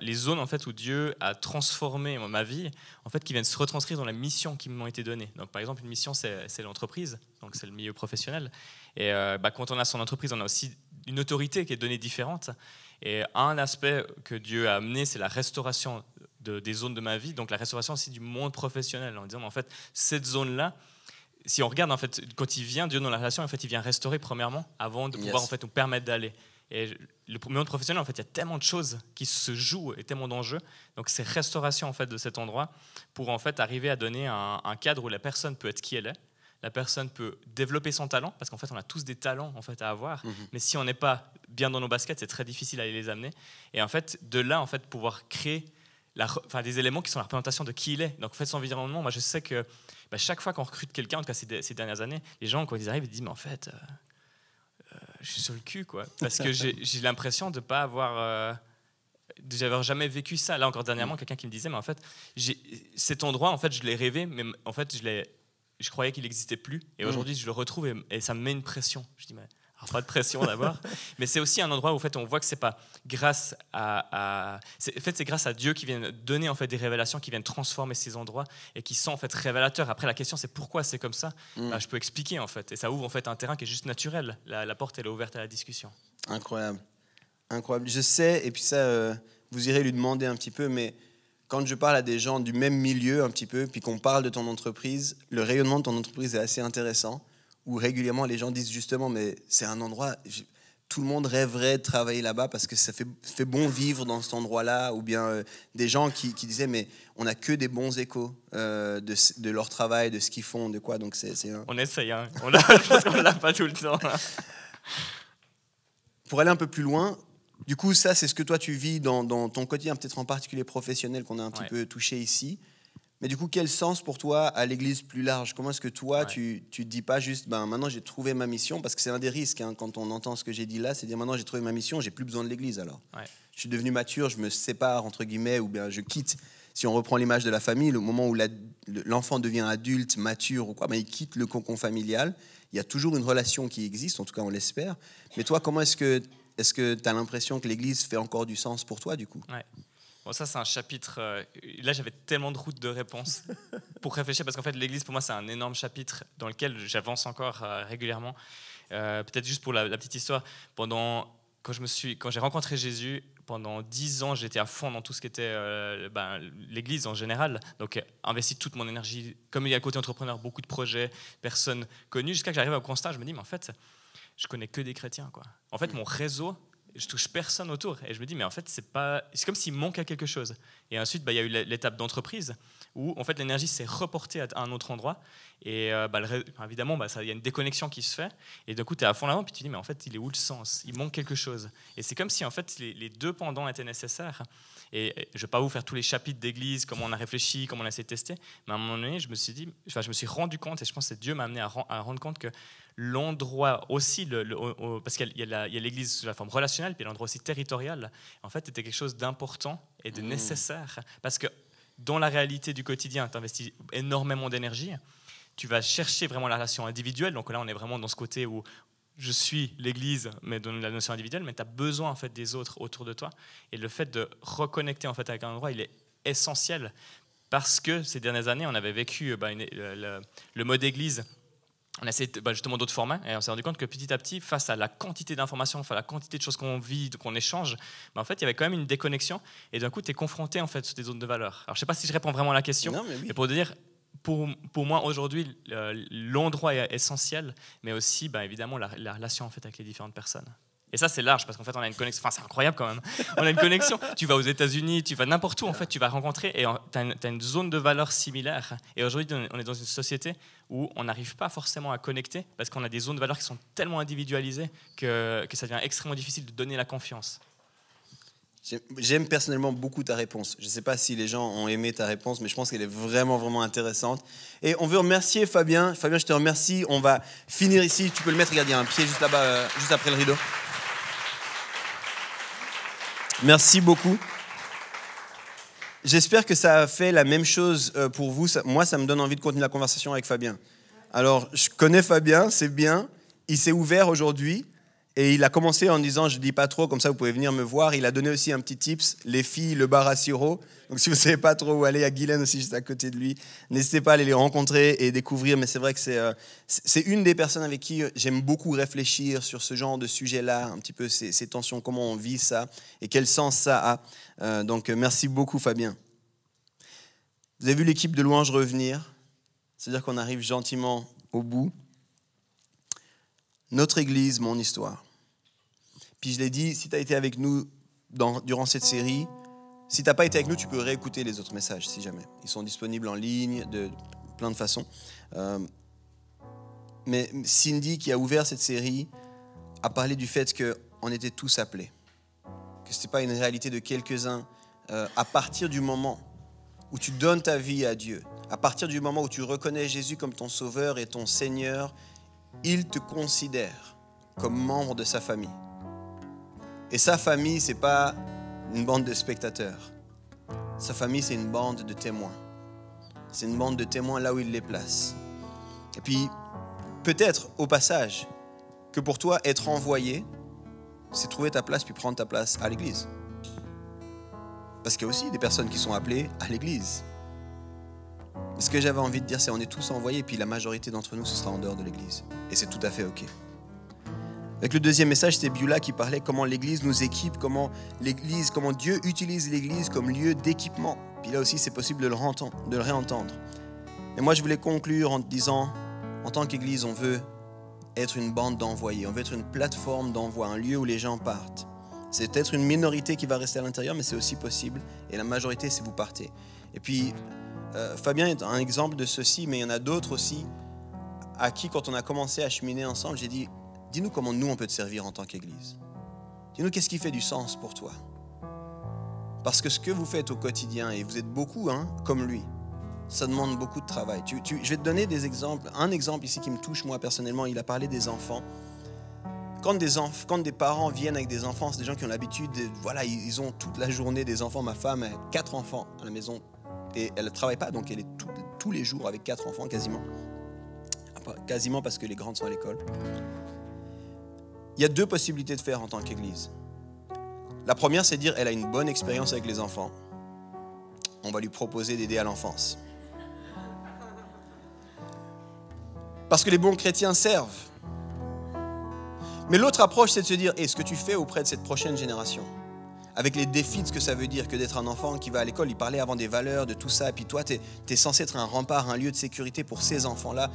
les zones en fait, où Dieu a transformé ma vie, en fait, qui viennent se retranscrire dans la mission qui m'ont été données. Donc, par exemple, une mission, c'est l'entreprise, donc c'est le milieu professionnel. Et quand on a son entreprise, on a aussi une autorité qui est donnée différente. Et un aspect que Dieu a amené, c'est la restauration des zones de ma vie, donc la restauration aussi du monde professionnel, en disant, en fait, cette zone-là, si on regarde, en fait, quand il vient, Dieu dans la relation, en fait, il vient restaurer premièrement, avant de pouvoir en fait, nous permettre d'aller. Et le monde professionnel, en fait, il y a tellement de choses qui se jouent et tellement d'enjeux. Donc, c'est restauration en fait, de cet endroit pour en fait, arriver à donner un cadre où la personne peut être qui elle est. La personne peut développer son talent, parce qu'en fait, on a tous des talents en fait, à avoir. Mais si on n'est pas bien dans nos baskets, c'est très difficile à les amener. Et en fait, de là, en fait, pouvoir créer des éléments qui sont la représentation de qui il est. Donc, en fait, son environnement, moi, je sais que chaque fois qu'on recrute quelqu'un, en tout cas ces dernières années, les gens, quand ils arrivent, ils disent, mais en fait... je suis sur le cul, quoi. Parce que j'ai l'impression de ne pas avoir... d'avoir jamais vécu ça. Là, encore dernièrement, quelqu'un qui me disait, mais en fait, cet endroit, en fait, je l'ai rêvé, mais en fait, je croyais qu'il n'existait plus. Et aujourd'hui, je le retrouve et ça me met une pression. Je dis, mais... Alors, pas de pression d'abord, mais c'est aussi un endroit où en fait, on voit que c'est pas grâce c'est grâce à Dieu qui vient donner en fait, des révélations, qui viennent transformer ces endroits et qui sont en fait révélateurs. Après, la question, c'est pourquoi c'est comme ça. Je peux expliquer en fait. Et ça ouvre en fait, un terrain qui est juste naturel. La porte, elle est ouverte à la discussion. Incroyable. Incroyable. Je sais, et puis ça, vous irez lui demander un petit peu, mais quand je parle à des gens du même milieu un petit peu, puis qu'on parle de ton entreprise, le rayonnement de ton entreprise est assez intéressant, où régulièrement les gens disent justement, mais c'est un endroit, tout le monde rêverait de travailler là-bas parce que ça fait bon vivre dans cet endroit-là, ou bien des gens qui disaient, mais on n'a que des bons échos de leur travail, de ce qu'ils font, de quoi, donc c'est On essaye, hein. Je pense qu'on ne l'a pas tout le temps. Pour aller un peu plus loin, du coup, ça, c'est ce que toi, tu vis dans ton quotidien, peut-être en particulier professionnel, qu'on a un petit peu touché ici. Mais du coup, quel sens pour toi à l'église plus large? Comment est-ce que toi, tu te dis pas juste, maintenant j'ai trouvé ma mission, parce que c'est un des risques, hein, quand on entend ce que j'ai dit là, c'est dire maintenant j'ai trouvé ma mission, j'ai plus besoin de l'église alors. Je suis devenu mature, je me sépare, entre guillemets, ou bien je quitte. Si on reprend l'image de la famille, le moment où l'enfant devient adulte, mature, ou quoi, il quitte le cocon familial. Il y a toujours une relation qui existe, en tout cas on l'espère. Mais toi, comment est-ce que tu as l'impression que l'église fait encore du sens pour toi, du coup? Bon, ça, c'est un chapitre... là, j'avais tellement de routes de réponses pour réfléchir, parce qu'en fait, l'Église, pour moi, c'est un énorme chapitre dans lequel j'avance encore régulièrement. Peut-être juste pour la petite histoire, quand j'ai rencontré Jésus, pendant 10 ans, j'étais à fond dans tout ce qui était l'Église en général. Donc, investi toute mon énergie. Comme il y a le côté entrepreneur, beaucoup de projets, personnes connues, jusqu'à que j'arrive au constat, je me dis, mais en fait, je connais que des chrétiens, quoi. En fait, mon réseau... je touche personne autour et je me dis mais en fait c'est comme s'il manquait quelque chose. Et ensuite il y a eu l'étape d'entreprise où en fait l'énergie s'est reportée à un autre endroit et évidemment il y a une déconnexion qui se fait et d'un coup tu es à fond là-dedans puis tu te dis mais en fait il est où le sens, il manque quelque chose. Et c'est comme si en fait les deux pendants étaient nécessaires. Et je ne vais pas vous faire tous les chapitres d'église, comment on a réfléchi, comment on a essayé de tester, mais à un moment donné je me suis rendu compte, et je pense que Dieu m'a amené à rendre compte que l'endroit aussi, parce qu'il y a l'église sous la forme relationnelle, puis l'endroit aussi territorial, en fait, était quelque chose d'important et de nécessaire. Parce que dans la réalité du quotidien, tu investis énormément d'énergie. Tu vas chercher vraiment la relation individuelle. Donc là, on est vraiment dans ce côté où je suis l'Église, mais dans la notion individuelle, mais tu as besoin en fait, des autres autour de toi. Et le fait de reconnecter en fait, avec un endroit, il est essentiel. Parce que ces dernières années, on avait vécu le mode Église. On a essayé justement d'autres formats et on s'est rendu compte que petit à petit, face à la quantité d'informations, face à la quantité de choses qu'on vit, qu'on échange, en fait, il y avait quand même une déconnexion et d'un coup, tu es confronté en fait, sur des zones de valeur. Alors, je ne sais pas si je réponds vraiment à la question, Non, mais oui. mais pour dire, pour moi, aujourd'hui, l'endroit est essentiel, mais aussi, évidemment, la relation en fait, avec les différentes personnes. Et ça, c'est large, parce qu'en fait, on a une connexion. Enfin, c'est incroyable quand même. On a une connexion. Tu vas aux États-Unis, tu vas n'importe où, en fait, tu vas rencontrer, et tu as une zone de valeur similaire. Et aujourd'hui, on est dans une société où on n'arrive pas forcément à connecter, parce qu'on a des zones de valeur qui sont tellement individualisées que ça devient extrêmement difficile de donner la confiance. J'aime personnellement beaucoup ta réponse. Je ne sais pas si les gens ont aimé ta réponse, mais je pense qu'elle est vraiment, vraiment intéressante. Et on veut remercier Fabien. Fabien, je te remercie. On va finir ici. Tu peux le mettre, regarde, il y a un pied juste là-bas, juste après le rideau. Merci beaucoup. J'espère que ça a fait la même chose pour vous. Moi, ça me donne envie de continuer la conversation avec Fabien. Alors, je connais Fabien, c'est bien. Il s'est ouvert aujourd'hui et il a commencé en disant « je ne dis pas trop, comme ça vous pouvez venir me voir ». Il a donné aussi un petit tips, les filles, le bar à sirop. Donc, si vous ne savez pas trop où aller, il y a Guylaine aussi juste à côté de lui. N'hésitez pas à aller les rencontrer et découvrir. Mais c'est vrai que c'est une des personnes avec qui j'aime beaucoup réfléchir sur ce genre de sujet-là, un petit peu ces tensions, comment on vit ça et quel sens ça a. Donc, merci beaucoup Fabien. Vous avez vu l'équipe de louanges revenir. C'est-à-dire qu'on arrive gentiment au bout. Notre Église, mon histoire. Puis je l'ai dit, si tu as été avec nous durant cette série, si tu n'as pas été avec nous, tu peux réécouter les autres messages, si jamais. Ils sont disponibles en ligne, de plein de façons. Mais Cindy, qui a ouvert cette série, a parlé du fait qu'on était tous appelés. Que ce n'était pas une réalité de quelques-uns. À partir du moment où tu donnes ta vie à Dieu, à partir du moment où tu reconnais Jésus comme ton sauveur et ton Seigneur, il te considère comme membre de sa famille. Et sa famille, ce n'est pas une bande de spectateurs. Sa famille, c'est une bande de témoins. C'est une bande de témoins là où il les place. Et puis, peut-être au passage, que pour toi, être envoyé, c'est trouver ta place puis prendre ta place à l'église. Parce qu'il y a aussi des personnes qui sont appelées à l'église. Ce que j'avais envie de dire, c'est qu'on est tous envoyés, puis la majorité d'entre nous, ce sera en dehors de l'église. Et c'est tout à fait OK. Avec le deuxième message, c'était Biola qui parlait comment l'église nous équipe, comment Dieu utilise l'église comme lieu d'équipement. Puis là aussi, c'est possible de le réentendre. Et moi, je voulais conclure en te disant, en tant qu'église, on veut être une bande d'envoyés, on veut être une plateforme d'envoi, un lieu où les gens partent. C'est peut-être une minorité qui va rester à l'intérieur, mais c'est aussi possible. Et la majorité, c'est vous partez. Et puis, Fabien est un exemple de ceci, mais il y en a d'autres aussi à qui, quand on a commencé à cheminer ensemble, j'ai dit, dis-nous comment nous, on peut te servir en tant qu'Église. Dis-nous qu'est-ce qui fait du sens pour toi. Parce que ce que vous faites au quotidien, et vous êtes beaucoup comme lui, ça demande beaucoup de travail. Je vais te donner des exemples. Un exemple ici qui me touche moi personnellement, il a parlé des enfants. Quand des parents viennent avec des enfants, c'est des gens qui ont l'habitude, ils ont toute la journée des enfants. Ma femme a 4 enfants à la maison et elle ne travaille pas, donc elle est tous les jours avec 4 enfants quasiment. Quasiment parce que les grandes sont à l'école. Il y a 2 possibilités de faire en tant qu'Église. La première, c'est de dire elle a une bonne expérience avec les enfants. On va lui proposer d'aider à l'enfance. Parce que les bons chrétiens servent. Mais l'autre approche, c'est de se dire, ce que tu fais auprès de cette prochaine génération, avec les défis de ce que ça veut dire que d'être un enfant qui va à l'école, il parlait avant des valeurs, de tout ça, et puis toi, tu es censé être un rempart, un lieu de sécurité pour ces enfants-là.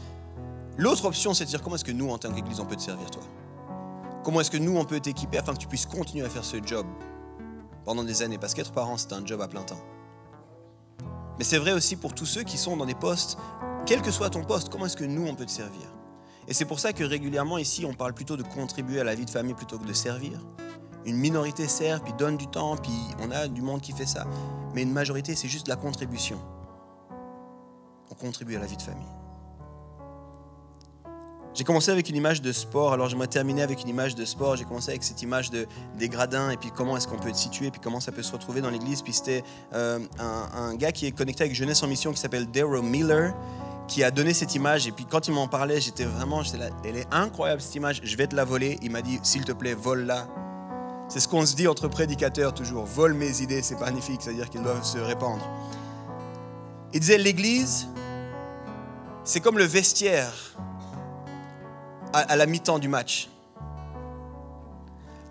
L'autre option, c'est de dire, comment est-ce que nous, en tant qu'Église, on peut te servir, toi ? Comment est-ce que nous, on peut t'équiper afin que tu puisses continuer à faire ce job pendant des années ? Parce qu'être parent, c'est un job à plein temps. Mais c'est vrai aussi pour tous ceux qui sont dans des postes, quel que soit ton poste, comment est-ce que nous, on peut te servir ? Et c'est pour ça que régulièrement ici, on parle plutôt de contribuer à la vie de famille plutôt que de servir. Une minorité sert, puis donne du temps, puis on a du monde qui fait ça. Mais une majorité, c'est juste de la contribution. On contribue à la vie de famille. J'ai commencé avec une image de sport, alors j'aimerais terminer avec une image de sport. J'ai commencé avec cette image des gradins, et puis comment est-ce qu'on peut être situé, puis comment ça peut se retrouver dans l'église. Puis c'était un gars qui est connecté avec Jeunesse en Mission qui s'appelle Daryl Miller, qui a donné cette image. Et puis quand il m'en parlait, j'étais là, elle est incroyable cette image, je vais te la voler. Il m'a dit, s'il te plaît, vole-la. C'est ce qu'on se dit entre prédicateurs toujours, vole mes idées, c'est magnifique, c'est-à-dire qu'ils doivent se répandre. Il disait, l'église, c'est comme le vestiaire à la mi-temps du match.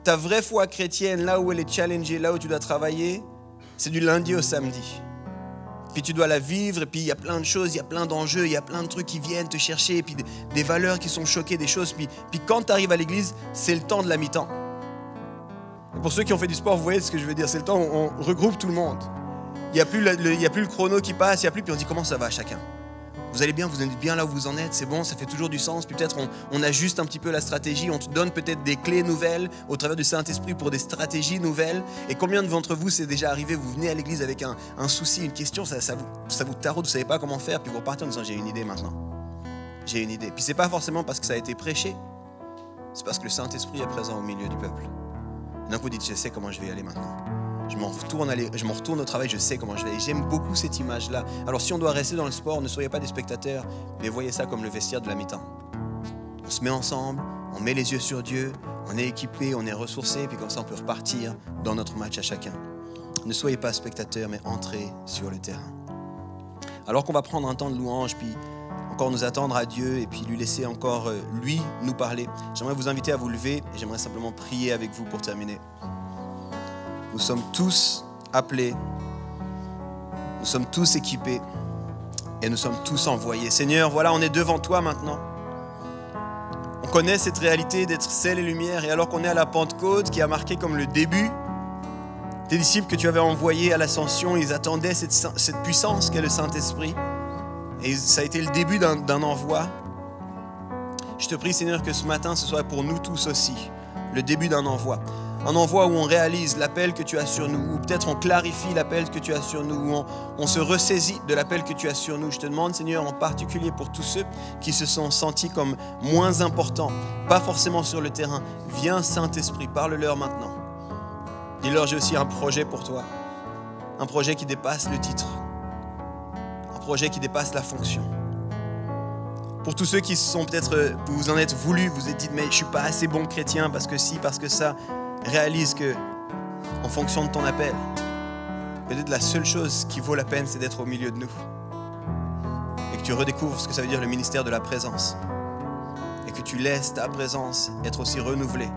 Ta vraie foi chrétienne, là où elle est challengée, là où tu dois travailler, c'est du lundi au samedi. Puis tu dois la vivre, et puis il y a plein de choses, il y a plein d'enjeux, il y a plein de trucs qui viennent te chercher, et puis des valeurs qui sont choquées, des choses. Puis quand tu arrives à l'église, c'est le temps de la mi-temps. Et pour ceux qui ont fait du sport, vous voyez ce que je veux dire, c'est le temps où on regroupe tout le monde. Il n'y a plus le chrono qui passe, il n'y a plus, puis on dit comment ça va chacun. Vous allez bien, vous êtes bien là où vous en êtes, c'est bon, ça fait toujours du sens. Puis peut-être on ajuste un petit peu la stratégie, on te donne peut-être des clés nouvelles au travers du Saint-Esprit pour des stratégies nouvelles. Et combien d'entre vous c'est déjà arrivé, vous venez à l'église avec un souci, une question, ça vous taraude, vous ne savez pas comment faire, puis vous repartez en disant j'ai une idée maintenant. J'ai une idée. Puis c'est pas forcément parce que ça a été prêché, c'est parce que le Saint-Esprit est présent au milieu du peuple. Et donc vous dites je sais comment je vais y aller maintenant. Je m'en retourne au travail, je sais comment je vais. Et j'aime beaucoup cette image-là. Alors si on doit rester dans le sport, ne soyez pas des spectateurs, mais voyez ça comme le vestiaire de la mi-temps. On se met ensemble, on met les yeux sur Dieu, on est équipé, on est ressourcé, puis comme ça on peut repartir dans notre match à chacun. Ne soyez pas spectateurs, mais entrez sur le terrain. Alors qu'on va prendre un temps de louange, puis encore nous attendre à Dieu, et puis lui laisser encore, lui, nous parler. J'aimerais vous inviter à vous lever, et j'aimerais simplement prier avec vous pour terminer. Nous sommes tous appelés, nous sommes tous équipés et nous sommes tous envoyés. Seigneur, voilà, on est devant toi maintenant. On connaît cette réalité d'être sel et lumière, et alors qu'on est à la Pentecôte qui a marqué comme le début, tes disciples que tu avais envoyés à l'ascension, ils attendaient cette puissance qu'est le Saint-Esprit, et ça a été le début d'un envoi. Je te prie, Seigneur, que ce matin, ce soit pour nous tous aussi le début d'un envoi. Un envoi où on réalise l'appel que tu as sur nous, ou peut-être on clarifie l'appel que tu as sur nous, où on se ressaisit de l'appel que tu as sur nous. Je te demande, Seigneur, en particulier pour tous ceux qui se sont sentis comme moins importants, pas forcément sur le terrain. Viens, Saint-Esprit, parle-leur maintenant. Dis-leur, j'ai aussi un projet pour toi, un projet qui dépasse le titre, un projet qui dépasse la fonction. Pour tous ceux qui sont peut-être, vous vous en êtes voulu, vous vous êtes dit, mais je ne suis pas assez bon chrétien parce que si, parce que ça, réalise que, en fonction de ton appel, peut-être la seule chose qui vaut la peine, c'est d'être au milieu de nous. Et que tu redécouvres ce que ça veut dire le ministère de la présence. Et que tu laisses ta présence être aussi renouvelée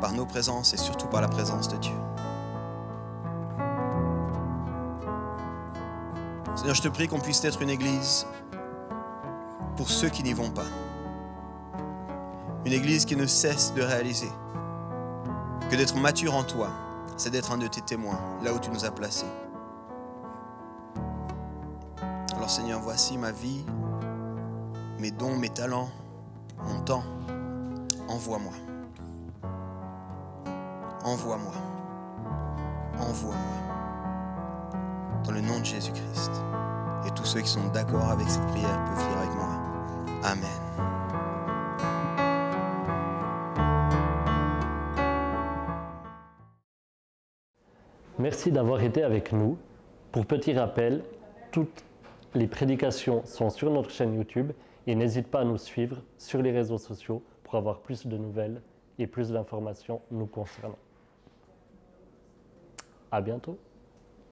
par nos présences et surtout par la présence de Dieu. Seigneur, je te prie qu'on puisse être une église pour ceux qui n'y vont pas. Une église qui ne cesse de réaliser que d'être mature en toi, c'est d'être un de tes témoins, là où tu nous as placés. Alors Seigneur, voici ma vie, mes dons, mes talents, mon temps. Envoie-moi. Envoie-moi. Envoie-moi. Dans le nom de Jésus-Christ. Et tous ceux qui sont d'accord avec cette prière peuvent dire avec moi. Amen. Merci d'avoir été avec nous. Pour petit rappel, toutes les prédications sont sur notre chaîne YouTube et n'hésite pas à nous suivre sur les réseaux sociaux pour avoir plus de nouvelles et plus d'informations nous concernant. À bientôt.